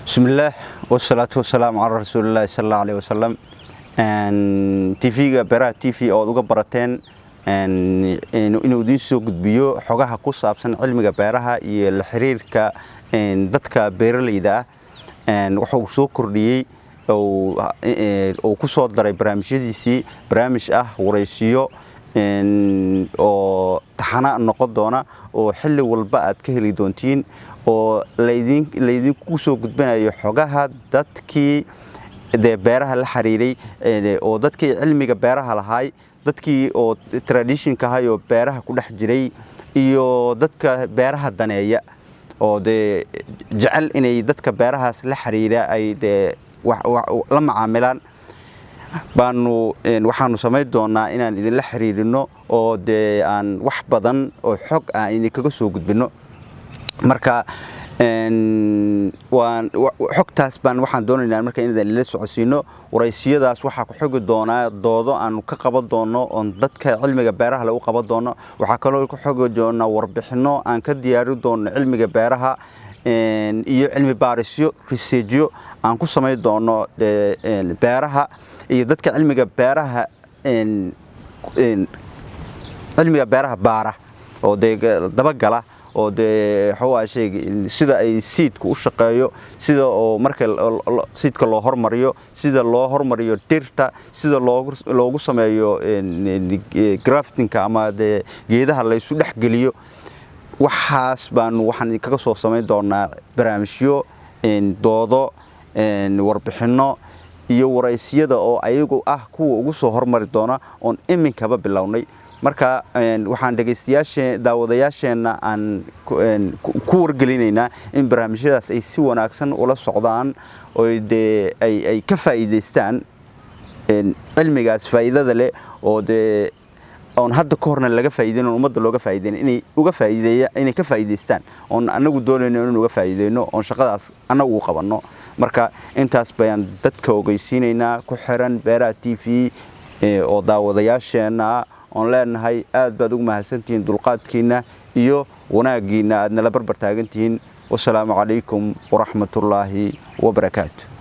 بسم الله والصلاة والسلام على رسول الله صلى الله عليه وسلم. TV برا TV oo uga barateen inuu idin soo gudbiyo xogaha ku saabsan cilmiga beeraha iyo la xiriirka dadka beeralayda ah. Wuxuu soo kordhiyay oo ku soo daray barnaamijyadiisii barnaamij ah wareysiyo oo taxana noqon doona oo xilli walba aad ka heli doontiin oo leedin ku soo gudbinayo xogaha dadkii beeraha la xiriiray oo dadkii cilmiga beeraha lahaay dadkii oo tradition ka hayo beeraha ku dhex jiray iyo dadka beeraha daneeya oo jecel inay dadka beerahaas la xiriira ay la macaamilaan waxaanu sameyn doonaa inaan idin la xiriirino oo aan wax badan oo xog ah idin kaga soo gudbino. marka xogtaas waxaan doonaynaa marka inaan la socodsiino wareysiyadaas waxa ku xogi doona doodo aan ka qaban doono oo dadka cilmiga beeraha lagu qaban doono. waxa kale ku xogi doona warbixino aan ka diyaarin doono cilmiga beeraha iyo cilmi baarisyo researchyo aan ku sameyn doono beeraha iyo dadka cilmiga beeraha baara oo daba gala oo sida ay seedku u shaqeeyo sida oo marka seedka loo hormariyo sida loo hormariyo dhirta sida loogu sameeyo graftingka ama geedaha la isu dhex geliyo. waxaan kaga soo sameyn doonaa barnaamijyo doodo warbixino iyo wareysiyada oo ayagu ah kuwa ugu soo hormari doona oo iminkaba bilownay. marka waxaan daawadayaasheena aan ku wargelinaynaa in barnaamijyadaas ay si wanaagsan ula socdaan oo ay ka faa'iideystaan cilmigaas faa'iidada leh oo on hadda ka horna laga faa'iideeyo ummadda looga faa'iideeyo inay ka faa'iideystaan oo anagu doonayno inuu uga faa'iideeyno oo shaqadaas anagu qabanno. marka intaas bayaan dadka ogeysiinaynaa ku xiran Beeraha TV oo daawadayaasheena on leenahay aad baad ugu mahadsantihiin dulqaadkiina iyo wanaagiina aad nala barbar taagantihiin. wassalaamu calaykum waraxmatullaahi wabarakaatuh.